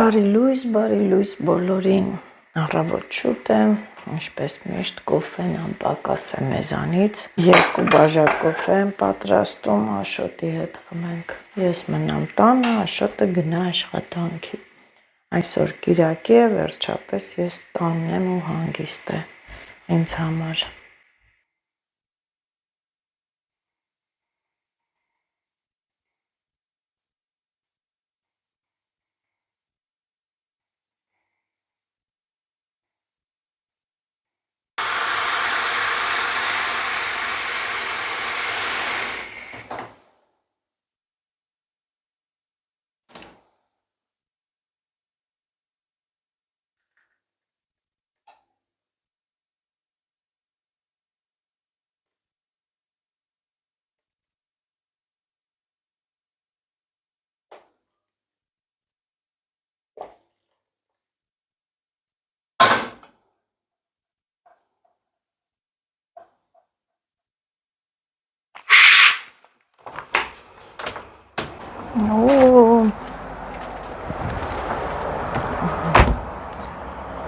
Բարի լույս բոլորին, առավոտ շուտ է, ինչպես միշտ կոֆեն անպակաս է մեզանից, 2 բաժակ կոֆե եմ պատրաստում, Աշոտի հետ խմենք, ես մնամ տանը, Աշոտը գնա աշխատանքի, այսօր կիրակի է, վերջապես ես տանն եմ ու հանգիստ է ինձ համար։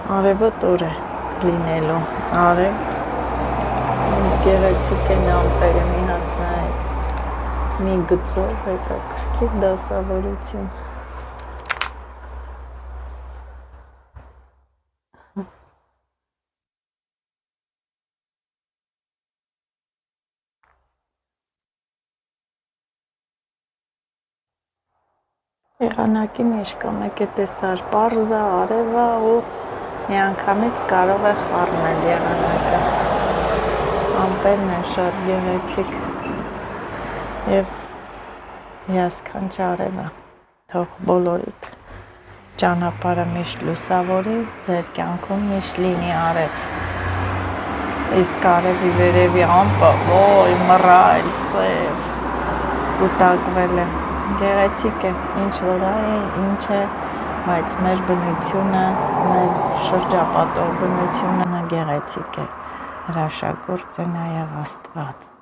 Արևը տոր է լինելու, արև, ինչ գեղեցիկ են ամպերը, մի հատ նայեք, մի գծով հետաքրքիր դասավորություն։ Եղանակի մեջ կա մեկ է տեսար պարզա, արևա ու միանգամից կարող է խառնել եղանակը, ամպերն են շատ գեղեցիկ և հիասքանչ արևը, թող բոլորիդ ճանապարհը միշտ լուսավորի, ձեր կյանքում միշտ լինի արև, իսկ արևի վերևի ամպը, ոյ մռայլ, սև, կուտակվել է, գեղեցիկ է, ինչ որ ինչ է, բայց մեր բնությունը, մեզ շրջապատող բնությունը գեղեցիկ է, հրաշագործ է նաև Աստված։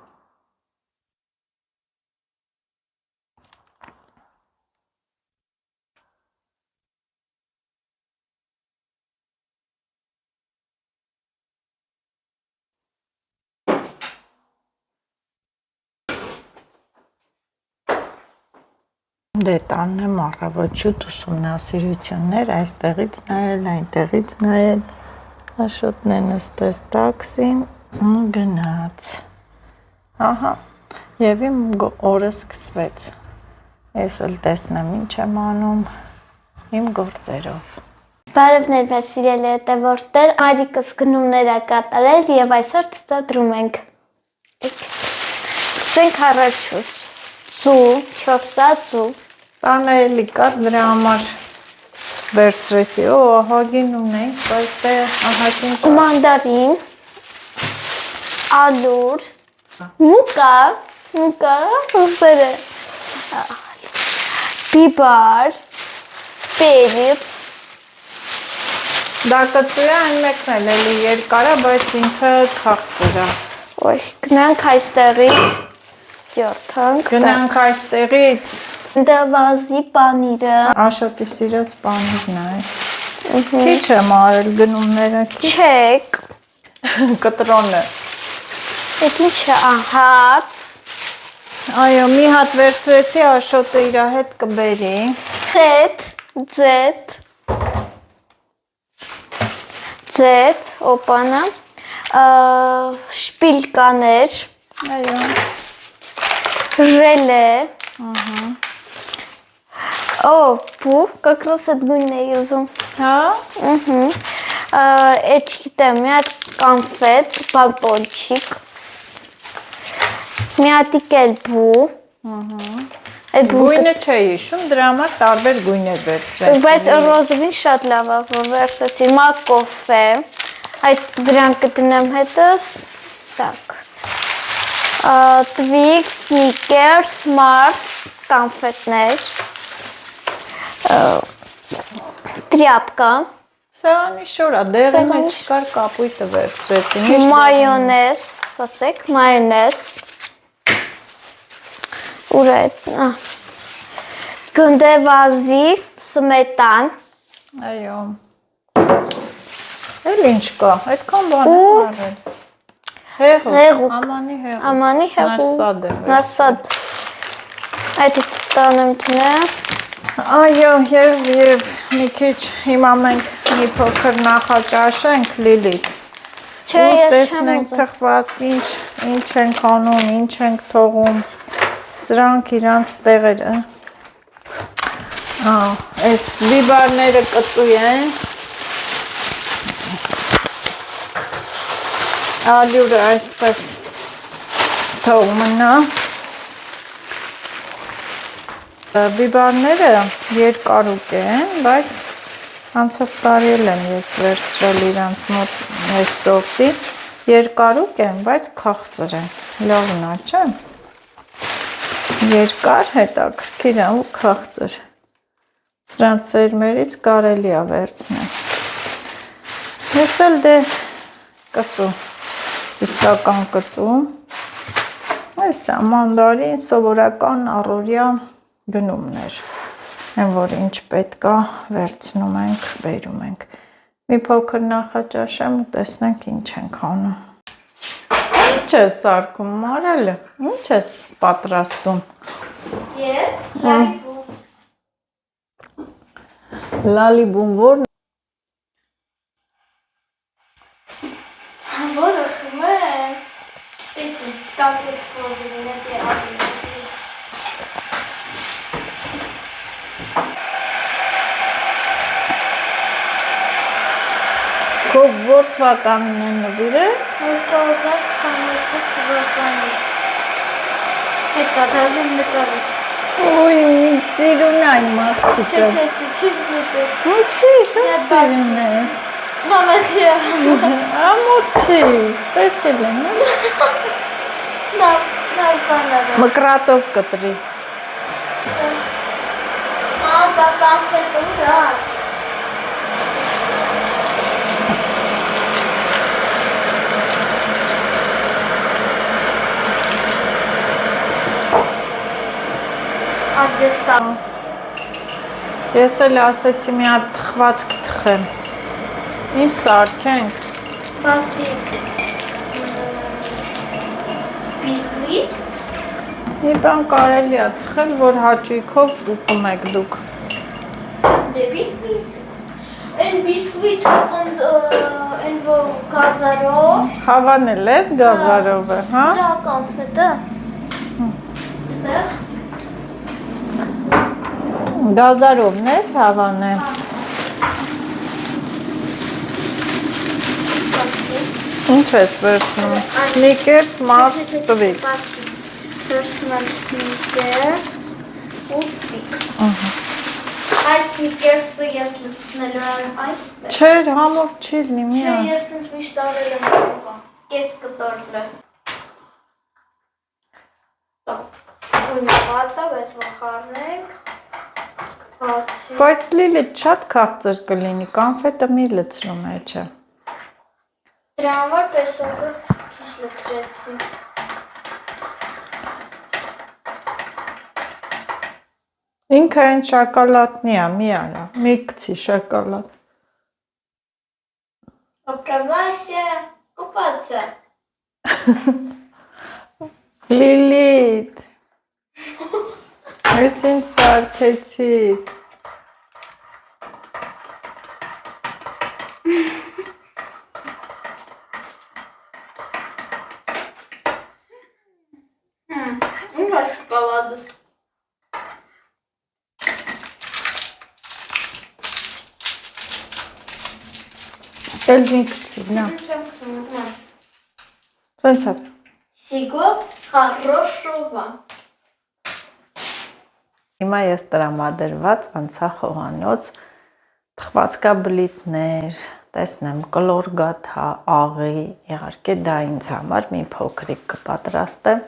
Դե տանն եմ առավոտ շուտ ուսումնասիրություններ, այստեղից նայել, այնտեղից նայել, Աշոտն է նստեց տաքսին ու գնաց, ահա, և իմ օրը սկսվեց, ես էլ տեսնեմ ինչ եմ անում իմ գործերով։ Բարևներ մեր սիրելի հետևորդներ, Մարիկս գնումներ է կատարել և այսօր ցտադրում ենք։ Սկսենք առաջուց, ձու, 4 սա ձու։ Տանը էլի կար, դրա համար վերցրեցի, ահագին ունենք, բայց դե ահագին կար։ Մանդարին, ալուր, մուկա, ուզերը, բիբար, պերից։ Դա կծու է, այն մեկն էլ էլի երկար է, բայց ինքը քաղցր է։ Ոյ, գնանք այստեղից, ջորթանք։ Գնանք այստեղից։ Դա վազի պանիրը։ Աշոտի սիրած պանիրն է։ Քիչ եմ արել գնումները, քիչ։ Չեք։ Կտրոնը։ Էդ ինչ է, հաց։ Այո, մի հատ վերցրեցի, Աշոտը իր հետ կբերի։ Ձետ, օպանա, շպիլկաներ, Այո։ ժելե, как раз այդ գույնն էի ուզում։ Հա։ Էդ չգիտեմ, մի հատ կանֆետ, բալպոնչիկ, մի հատիկ էլ բու։ Գույնը չէի հիշում, դրա համար տարբեր գույներ վերցրեցի։ Բայց ռոզովին շատ լավ է, որ վերցրեցի, մակ կոֆե, այդ դրանք կդնեմ հետս, так, Twix, Snickers, Mars, կանֆետներ, տրյապկա, Սեղանի շորա, դեղի մեջ կար կապույտը վերցրեցի։ մայոնեզ, սպասեք, մայոնեզ, ուր է, գնդեվազի, սմետան, Այո։ Էլ ինչ կա, այդքան բան է արել։ Հեղուկ, ամանի հեղուկ։ Ամանի հեղուկ։ Նասադ։ Այդ տանեմ տնեմ։ Այո, եւ մի քիչ հիմա մենք մի փոքր նախաճաշենք Լիլիթ։ Չէ, ես չեմ տեսնենք ուզում։ թխվածք ինչ ենք անում, ինչ ենք թողում։ Սրանք իրանց տեղերը։ Այս բիբարները կծու են։ Ալյուրը այսպես թող մնա։ Բիբարները երկարուկ են, բայց անցած տարի եմ ես վերցրել իրանց մոտ այս սորտի, երկարուկ են, բայց քաղցր են, լավն է, չէ՞։ Երկար, հետաքրքիր ու քաղցր։ Սրանց սերմերից կարելի է վերցնել։ Ես էլ դե կծու, իսկական կծու։ Այս է մանդարին, սովորական առօրյա գնումներ, այն որ ինչ պետք է վերցնում ենք, բերում ենք։ Մի փոքր նախաճաշեմ ու տեսնենք ինչ ենք անում։ Ինչ ես սարքում, Մարելը, ինչ ես պատրաստում։ Ես լալիբուն։ Լալիբուն որն Որը խում է, էդի տակետ խոզին էդի ազին։ Քո որ թվականին է նվիրել։ 2022 թվականի։ Հետո դաժան նկարի։ Ոյ, մի սիրուն այն մարդիկը։ Չի նետել։ Ինչի, շատ սիրուն է։ Մամա Ամոթ չի, տեսել եմ։ նա բանալը։ Մկրատով կտրի։ Բա կոնֆետ ուրա։ Ադեսա։ Ես էլ ասեցի մի հատ թխվածք թխեմ։ Ինչ սարքենք։ Բասի։ Բիսկվիտ։ Մի բան կարելի է թխել, որ հաճույքով ուտում եք դուք։ Դե բիսկվիտ։ Այն բիսկվիտ այն որ գազարով։ Հավանել ես գազարովը, հա։ Դա կոնֆետը։ Ստեղ։ Գազարովն ես հավանել։ Ինչ ես վերցնում։ Սնիկերս, Մարս, Տվիքս։ Վերցնում եմ Snickers ու Twix։ Այս Snickers-ը ես լցնելու եմ այստեղ։ Չէր, համով չի լինի մի Չէ, հատ։ ես ինձ միշտ արել եմ ուղղա։ Կես կտորն է։ Ույն պատա, բայց վախարնենք։ Բացի։ Բայց Լիլիթ շատ քաղցր կլինի, կոնֆետը մի լցնում է, չէ։ Դրա համար պես քիչ լցրեցի։ Ինքը այն շոկոլադնի է, մի արա, մի գցի շոկոլադ։ Оправдайся, купаться։ Լիլիթ, ես ինձ սարքեցիք։ Ինչ է շոկոլադս։ Էլ մի գցի, նա։ Սենց է։ Всего хорошего։ Հիմա ես տրամադրված անցա խոհանոց, թխվածքաբլիթներ, տեսնեմ կլոր գաթա, աղի, իհարկե դա ինձ համար մի փոքրիկ կպատրաստեմ,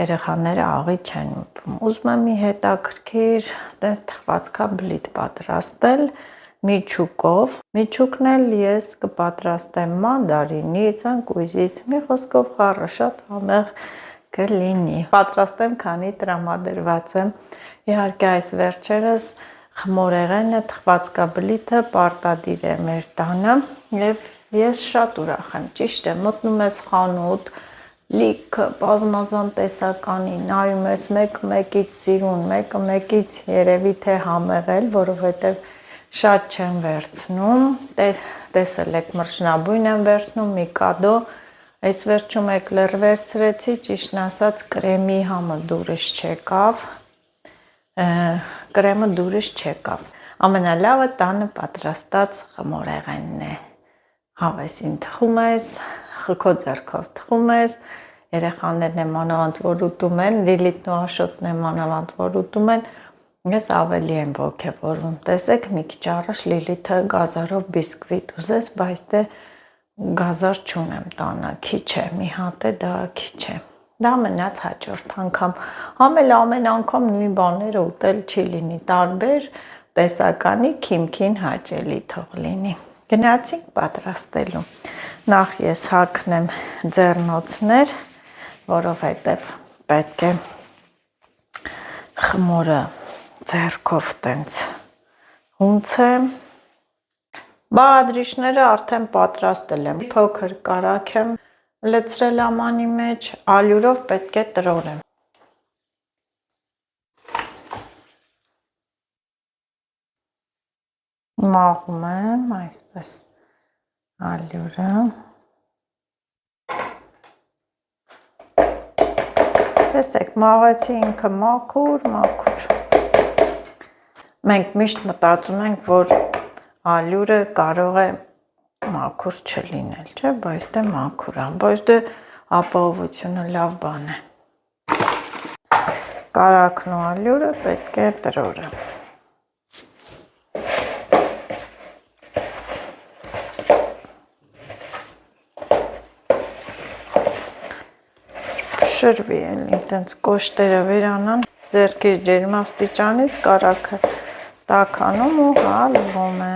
երեխաները աղի չեն ուտում, ուզում եմ մի հետաքրքիր տես թխվածքաբլիթ պատրաստել միջուկով, միջուկն էլ ես կպատրաստեմ մանդարինից, անկույզից, մի խոսքով խառը շատ համեղ կլինի, պատրաստեմ քանի տրամադրված եմ, իհարկե այս վերջերս խմորեղենը, թխվածքաբլիթը պարտադիր է մեր տանը եւ ես շատ ուրախ եմ, ճիշտ է, մտնում ես խանութ, լիքը բազմազան տեսականի, նայում ես մեկը մեկից սիրուն, մեկը մեկից երևի թե համեղել, որովհետեւ շատ չեմ վերցնում, տեսել եք մրջնաբույն եմ վերցնում, միկադո, այս վերջում էկլեր վերցրեցի, ճիշտն ասած կրեմի համը դուրս չեկավ, կրեմը դուրս չեկավ, ամենալավը տանը պատրաստած խմորեղենն է, հավեսին թխում ես, քո ձեռքով թխում ես, երեխաներն էմանավանդ որ ուտում են, Լիլիթն ու Աշոտն էմանավանդ որ ուտում են, ես ավելի եմ ոգևորվում, տեսեք մի քիչ առաջ Լիլիթը գազարով բիսկվիտ ուզեց, բայց դե գազար չունեմ տանը, քիչ է, մի հատ է, դա քիչ է, դա մնաց հաջորդ անգամ, ամեն անգամ նույն բաները ուտել չի լինի, տարբեր տեսականի քիմքին հաճելի թող լինի, գնացինք պատրաստելու, նախ ես հագնեմ ձեռնոցներ, որովհետև պետք է խմորը ձեռքով տենց հունցեմ, բաղադրիչները արդեն պատրաստել եմ, փոքր կարագ եմ լցրել ամանի մեջ, ալյուրով պետք է տրորեմ, մաղում եմ այսպես ալյուրը, տեսեք մաղեցի ինքը մաքուր, մենք միշտ մտածում ենք, որ ալյուրը կարող է մաքուր չլինել, չէ, բայց դե մաքուր է, բայց դե ապահովությունը լավ բան է, կարագն ու ալյուրը պետք է տրորեմ, շրվի էլի, տենց կոշտերը վերանան, ձեռքի ջերմաստիճանից կարագը տաքանում ու հալվում է,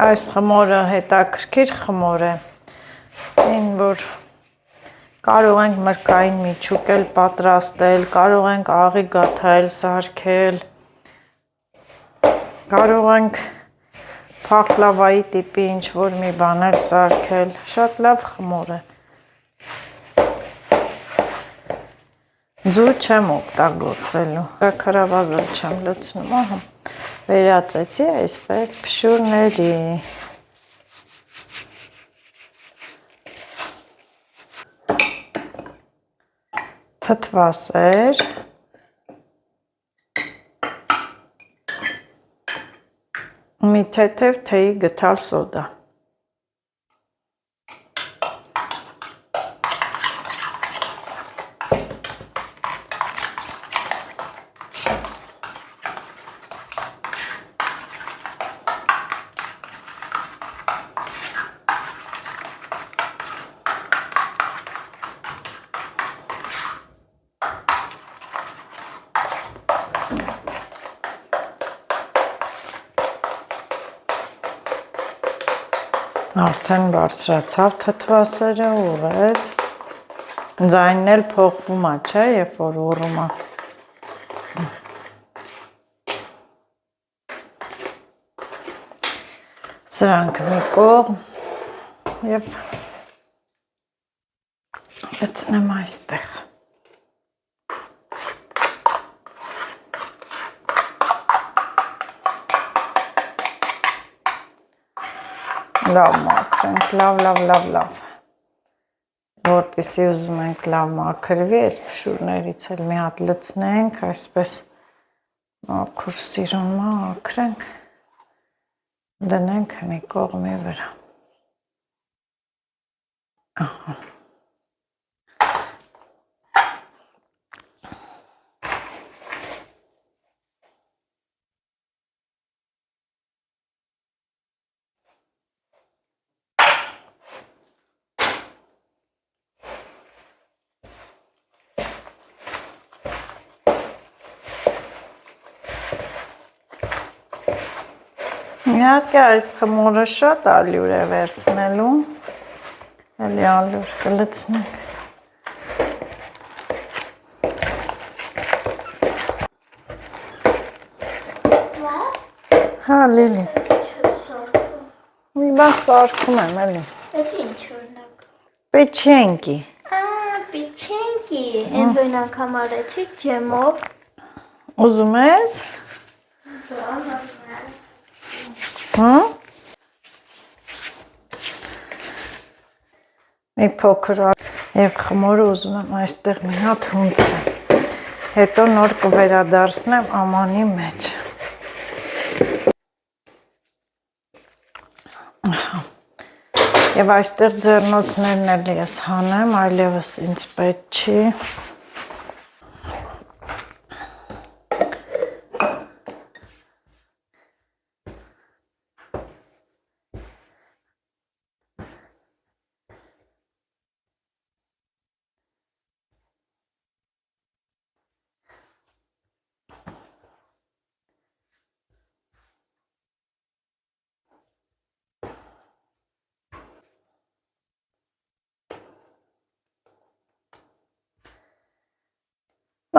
այս խմորը հետաքրքիր խմոր է, այն որ կարող ենք մրգային միջուկ էլ պատրաստել, կարող ենք աղի գաթայել սարքել, կարող ենք փախլավայի տիպի ինչ-որ մի բան էլ սարքել, շատ լավ խմոր է, ձու չեմ օգտագործելու, քարավազել չեմ լցնում, ահա, վերածեցի այսպես փշուրների, թթվասեր, մի թեթև թեյի գթալ սոդա, արդեն բարձրացավ թթվասերը, ուղեց, ձայնն էլ փոխվում է, չէ, երբ որ ուռում է, սրանք մի կողմ և լցնեմ այստեղ, լավ մաքրենք, լավ, որպեսզի ուզում ենք լավ մաքրվի, այս փշուրներից էլ մի հատ լցնենք, այսպես մաքուր սիրուն մաքրենք, դնենք մի կողմի վրա, ահա, Իհարկե այս խմորը շատ ալյուր է վերցնելու, էլի ալյուր կլցնենք։ Հա, Լիլի։ Մի բան սարքում եմ, էլի։ Այդ ինչ օրինակ։ Պեչենկի։ Պիչենկի, այն բնակ համարեցի ջեմով։ Ուզում ես։ Հա։ Մի փոքր եւ խմորը ուզում եմ այստեղ մի հատ հունցեմ։ Հետո նոր կվերադարձնեմ ամանի մեջ։ Եվ այստեղ ձեռնոցներն էլ ես հանեմ, այլևս ինձ պետք չի։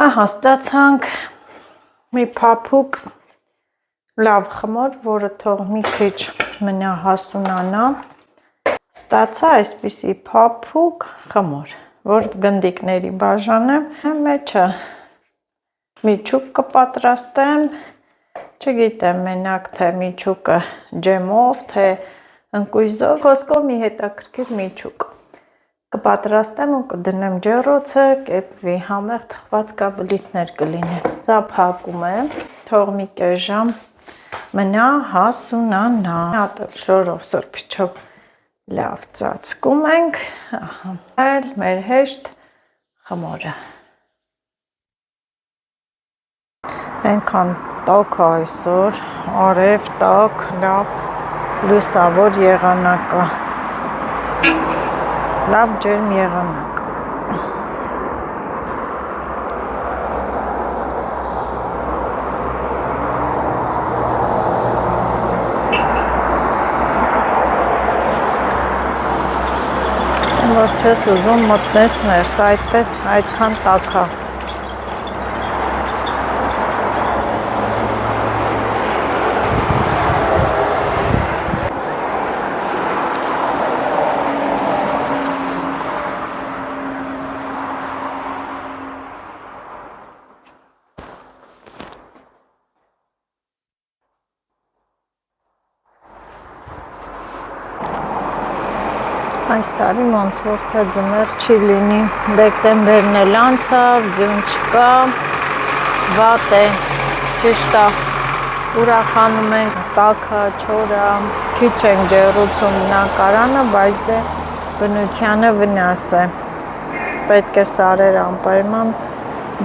Նա հաստացանք մի փափուկ լավ խմոր, որը թող մի քիչ մնա հասունանա, ստացա այսպիսի փափուկ խմոր, որ գնդիկների բաժանեմ, մեջը միջուկ կպատրաստեմ, չգիտեմ մենակ թե միջուկը ջեմով, թե ընկույզով, խոսքով մի հետաքրքիր միջուկ կպատրաստեմ ու կդնեմ ջեռոցը, կեպվի, համեղ թխված կաբլիթներ կլինեն։ Սա փակում եմ, թող մի կես ժամ մնա հասունանա։ Հատ շորով սրբիչով լավ ծածկում ենք, այլ մեր հեշտ խմորը։ Այնքան տաք այսօր, արև տաք, լավ լուսավոր եղանակ է։ Լավ ջերմ եղանակ։ Որ չես ուզում մտնես ներս, այդպես այդքան տաք է։ Այս տարի ոնց որ թե ձմեռ չի լինի, դեկտեմբերն էլ անցավ, ձյուն չկա, վատ է, ճիշտ է, ուրախանում ենք, տաքը, չորը, քիչ ենք ջեռուցում բնակարանը, բայց դե բնությանը վնաս է, պետք է սարեր անպայման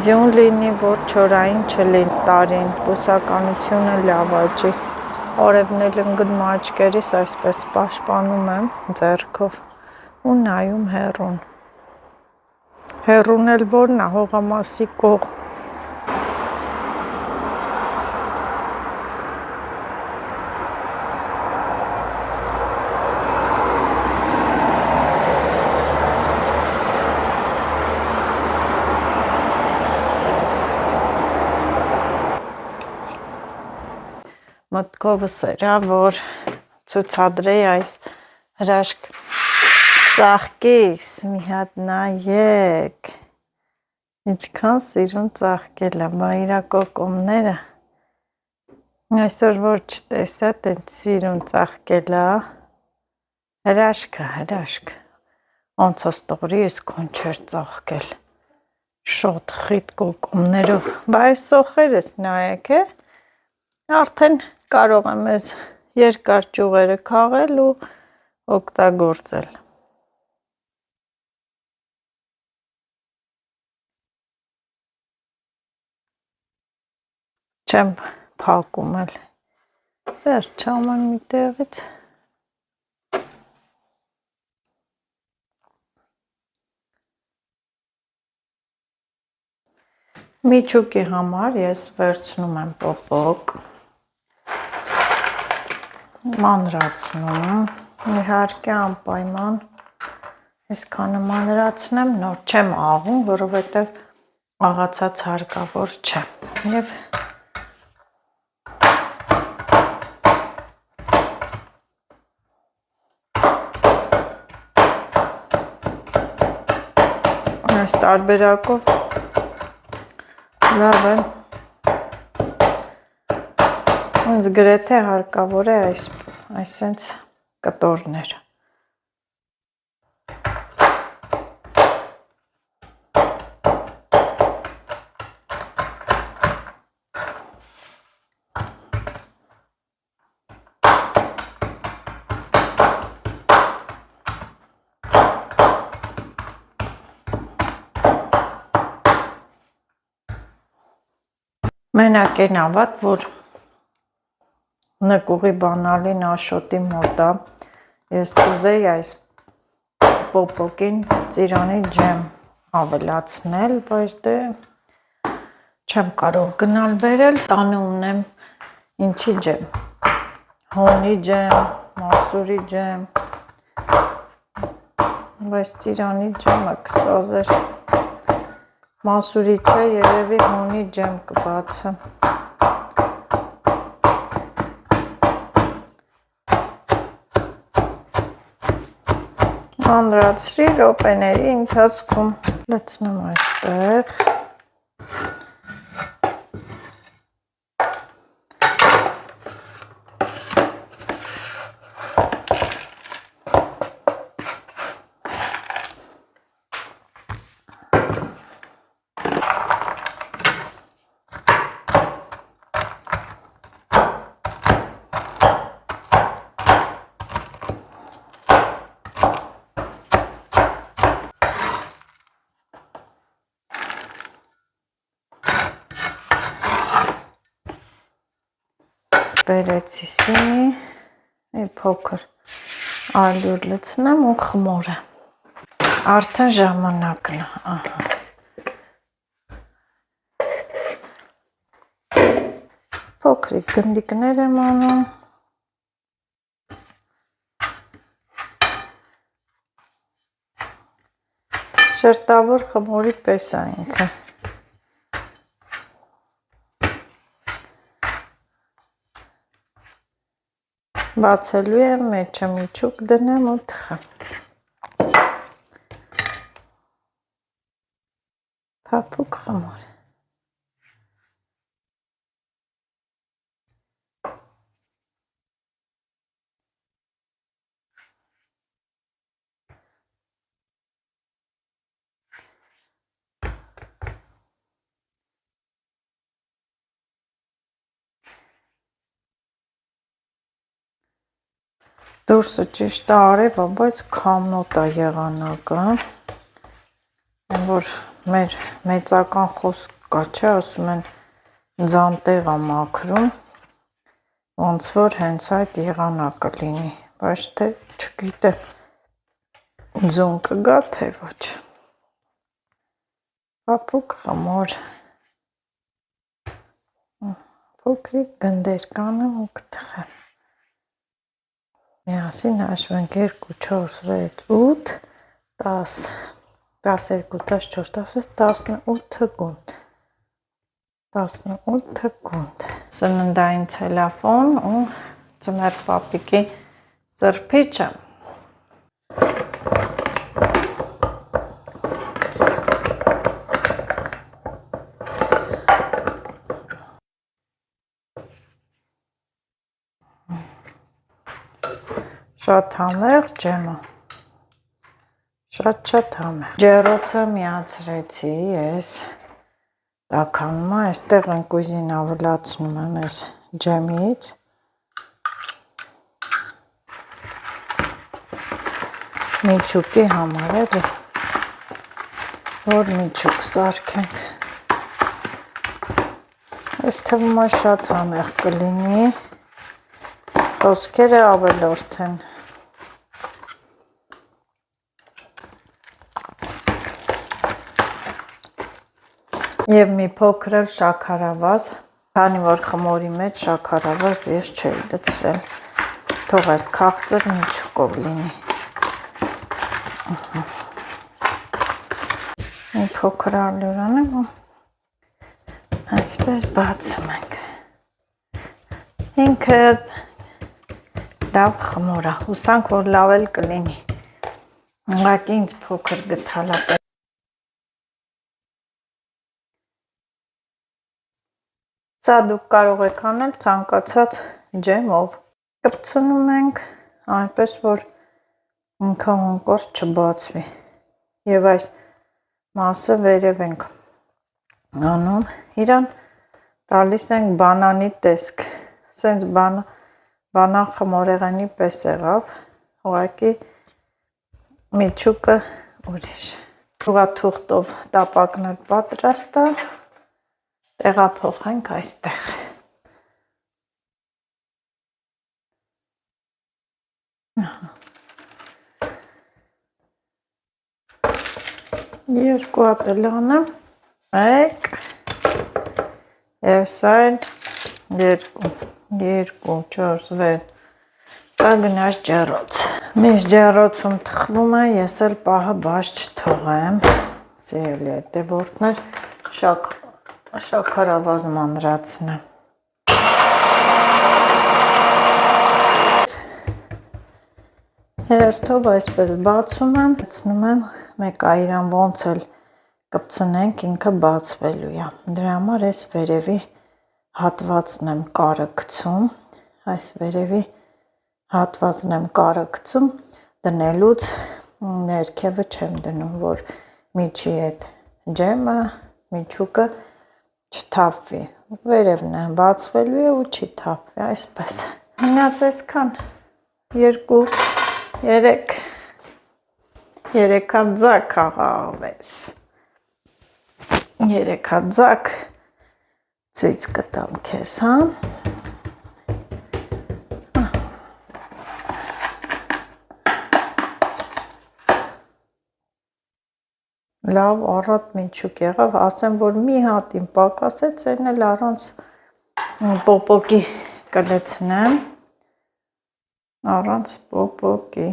ձյուն լինի, որ չորային չլինի տարին, բուսականությունը լավ աճի, օրևն էլ ընկնում աչքերիս, այսպես պաշտպանում եմ ձեռքով ու նայում հեռուն։ Հեռուն էլ որն է, Հողամասի կողմ։ Մտքովս էրա, որ ցուցադրեի այս հրաշք ծաղկիս, մի հատ նայեք, ինչքան սիրուն ծաղկել է, բա իրա կոկոմները, այսօր որ չտեսա, տենց սիրուն ծաղկել է, հրաշք է, հրաշք, ոնց ստորի ես կոն չեր ծաղկել, շոտ խիտ կոկոմներով, բա այս սոխերս նայեք է, արդեն կարող եմ ես երկար ճյուղերը քաղել ու օգտագործել։ Չեմ փակում էլ, վերջ աման մի տեղից։ Միջուկի համար ես վերցնում եմ պոպոկ, մանրացնում, իհարկե անպայման այսքանը մանրացնեմ, նոր չեմ աղում, որովհետև աղացած հարկավոր չէ։ Եվ այս տարբերակով լավ է, ինձ գրեթե հարկավոր է այսենց կտորներ։ Մենակ այն ավատ, որ նկուղի բանալին Աշոտի մոտ է, ես կուզեի այս պոպոկին ծիրանի ջեմ ավելացնել, բայց դե չեմ կարող գնալ բերել, տանը ունեմ ինչի ջեմ, հոնի ջեմ, մասուրի ջեմ, բայց ծիրանի ջեմը կսազեր, մասուրի չէ, երևի հոնի ջեմ կբացեմ։ Անդրացրի րոպեների ընթացքում լցնում այստեղ։ Բերեցի սինի, փոքր ալյուր լցնեմ ու խմորը։ Արդեն ժամանակն է, ահա։ Փոքրիկ գնդիկներ եմ անում։ Շերտավոր խմորի պես է ինքը։ Բացելու եմ, մեջը միջուկ դնեմ ու թխեմ։ Փափուկ խմոր։ Դուրսը ճիշտ է արևը, բայց քամնոտ է եղանակը, որ մեր մեծական խոսք կա, չէ, ասում են ձանտեղ է մաքրում, ոնց որ հենց այդ եղանակը լինի, բայց թե չգիտեմ ձուն կգա, թե ոչ։ Փափուկ խմոր, փոքրիկ գնդեր կանեմ ու կթխեմ։ Միասին հաշվենք 2, 4, 6, 8, 10, 12, 14, 18 գունդ, 18 գունդ, սննդային ցելոֆան ու ծմեր պապիկի սրբիչը։ Շատ համեղ ջեմը, շատ համեղ։ Ջեռոցը միացրեցի ես, տաքանումա, այստեղ ընկույզին ավելացնում եմ ես ջեմից, միջուկի համար էլի, որ միջուկ սարքենք, ես թվում է շատ համեղ կլինի, խոսքերը ավելորդ են։ Եվ մի փոքր էլ շաքարավազ, քանի որ խմորի մեջ շաքարավազ ես չէի լցրել։ Թող այս քաղցր միջուկով լինի։ Մի փոքր ալյուրան եմ ու այսպես բացում ենք։ Ինքը լավ խմոր է, հուսանք, որ լավ էլ կլինի։ Ուղղակի ինձ փոքր գտալ է։ Սա դուք կարող եք անել ցանկացած ջեմով։ Կպցնում ենք այնպես, որ ինքը հանկարծ չբացվի։ Եվ այս մասը վերև ենք անում, իրան տալիս ենք բանանի տեսք, սենց բանան խմորեղանի պես եղավ, ուղղակի միջուկը ուրիշ։ Ուղղաթուղթով տապակն էլ պատրաստ է, տեղափոխենք այստեղ։ Երկու հատ էլ անեմ, մեկ, և սա էլ երկու, 4, 6, սա գնաց ջեռոց։ Միշտ ջեռոցում թխվում է, ես էլ պահը բաց չթողեմ, սիրելի հետևորդներ, շաքարավազ մանրացնեմ։ Հերթով այսպես բացում եմ, բացնում եմ, մեկ այրան ոնց էլ կպցնենք, ինքը բացվելու է։ Դրա համար այս վերևի հատվածն եմ կարը գցում, այս վերևի հատվածն եմ կարը գցում, դնելուց ներքևը չեմ դնում, որ միջի այդ ջեմը, միջուկը չթափվի։ Վերևն է բացվելու է ու չի թափվի, այսպես։ Մնաց այսքան, 2, 3 հատ ձակ աղավես, 3 հատ ձակ ցույց կտամ քեզ, հա։ Լավ առատ միջուկ եղավ, ասեմ, որ մի հատին պակասեց, այն էլ առանց պոպոկի կլցնեմ, առանց պոպոկի,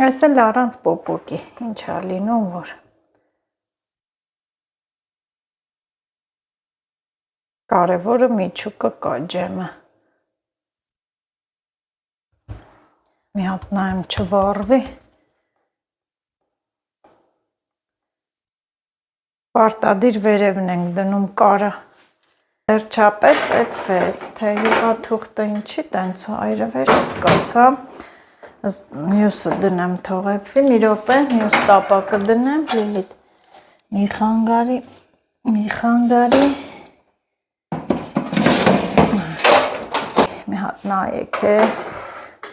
այս էլ առանց պոպոկի, ինչ է լինում, որ կարևորը միջուկը կա ջեմը, մի հատ նայեմ չվառվի, պարտադիր վերևն ենք դնում կարը, վերջապես պետվեց, թե յուղաթուղթը ինչի տենց այրվեց, սկացա, մյուսը դնեմ թողեպվի, մի րոպե, մյուս տապակը դնեմ, Լիլիթ, մի խանգարի, մի հատ նայեք է,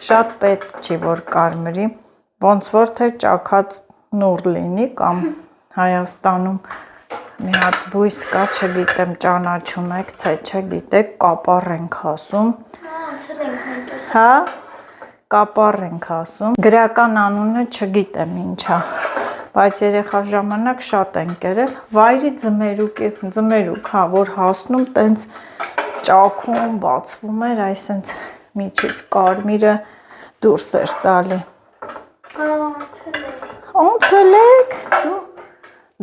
շատ պետք չի, որ կարմրի, ոնց որ թե ճաքած նուռ լինի, կամ Հայաստանում մի հատ բույս կա, չգիտեմ ճանաչում եք, թե չգիտեք, կապար ենք ասում, հա, կապար ենք ասում, գրական անունը չգիտեմ ինչա, բայց երեխա ժամանակ շատ ենք կերել, վայրի ձմերուկ, հա, որ հասնում, տենց ճաքում, բացվում էր, այսենց միջից կարմիրը դուրս էր տալի։ Անցել եք,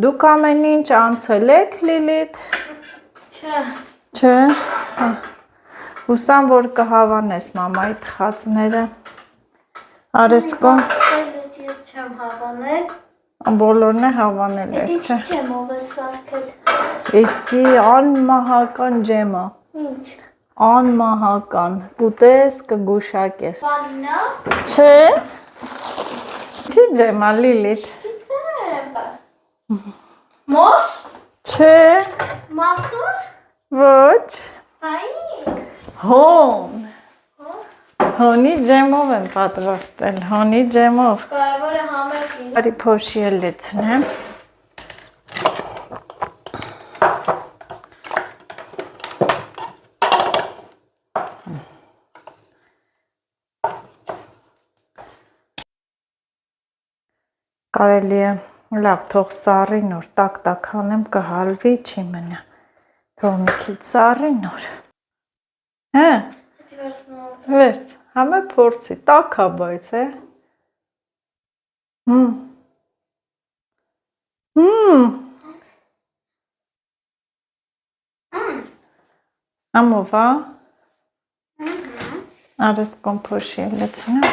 դուք ամեն ինչ անցել եք, Լիլիթ։ Չէ։ Հուսամ, որ կհավանես մամայի թխածները։ Արեսկոն։ Ես չեմ հավանել։ Բոլորն է հավանել ես, չէ։ Ինչ ջեմով է սարքել։ Էսի անմահական ջեմը։ Ինչ։ Անմահական, կուտես կգուշակես։ Վանինա։ Չէ։ Չի ջեմա, Լիլիթ։ Մոշ։ Չէ։ Մասուր։ Ոչ։ Այն։ Հոն։ Հոնի ջեմով եմ պատրաստել, հոնի ջեմով։ Կարևորը համերգին։ Բարի փոշի էլ լցնեմ։ Կարելի է լավ թող սառի նոր, տակ անեմ կհալվի չի մնա, թող մի քիչ սառի նոր, հա, Վերց, համը փորձի, տաք է բայց, է։ Ամով, արես կոմփոշի լցնեմ։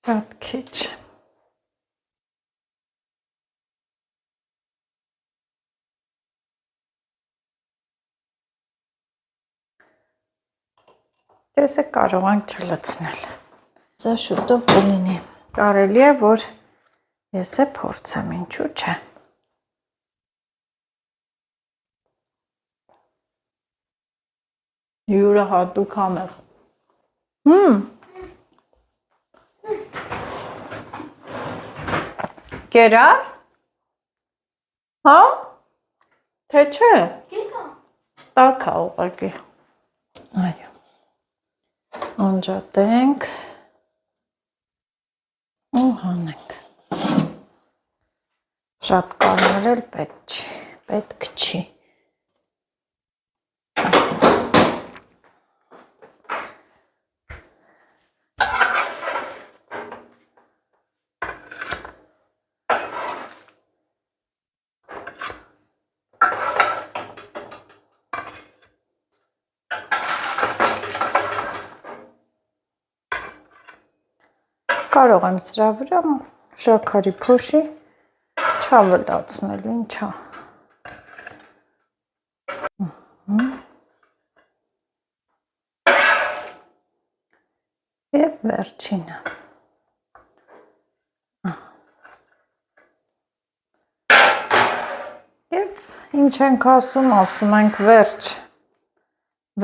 Շատ քիչ։ Ես կարող ենք չլցնել։ Սա շուտով կլինի։ Կարելի է, որ ես է փորձեմ, ինչու՞ չէ։ Յուրահատուկ համեղ։ Կերար։ Հա։ Թե չէ։ Տաք է ուղղակի։ Այո։ Անջատենք ու հանենք։ Շատ կարմրել պետք չի։ Կարող եմ սրա վրա շաքարի փոշի չավելացնել, ինչա։ Եվ վերջինը։ Եվ ինչ ենք ասում ենք վերջ։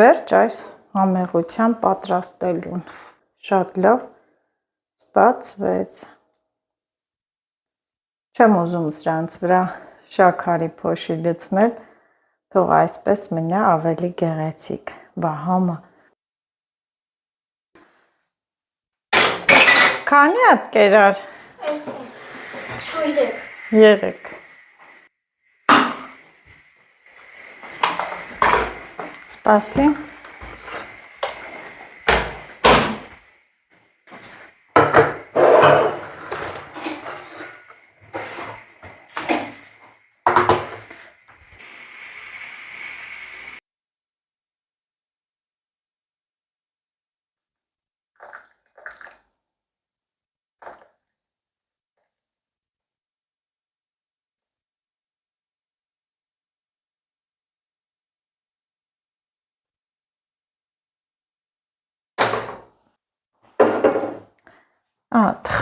Վերջ այս համեղության պատրաստելուն։ Շատ լավ ստացվեց։ Չեմ ուզում սրանց վրա շաքարի փոշի լցնել, թող այսպես մնա ավելի գեղեցիկ։ Բա համը։ Քանի հատ կերար։ 3։ Սպասի։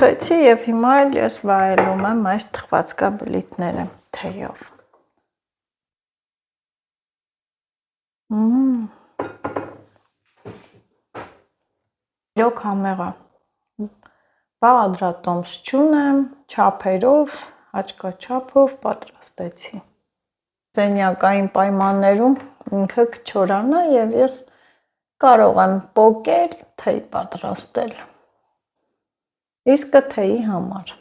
Թխեցի և հիմա էլ ես վայելում եմ այս թխվածքաբլիթները թեյով։ Իրոք համեղ է։ Բաղադրատոմս չունեմ, չափերով, հաճկաչափով պատրաստեցի։ Սենյակային պայմաններում ինքը կչորանա և ես կարող եմ պոկել, թեյ պատրաստել։ Իսկը թեյի համար։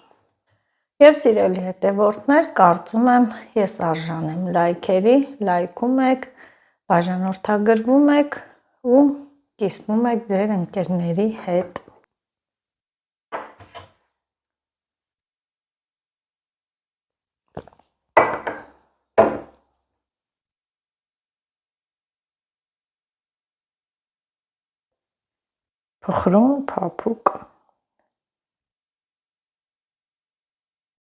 Եվ սիրելի հետևորդներ, կարծում եմ ես արժան եմ լայքերի, լայքում եք, բաժանորդագրվում եք ու կիսվում եք ձեր ընկերների հետ։ Փխրուն, փափուկ։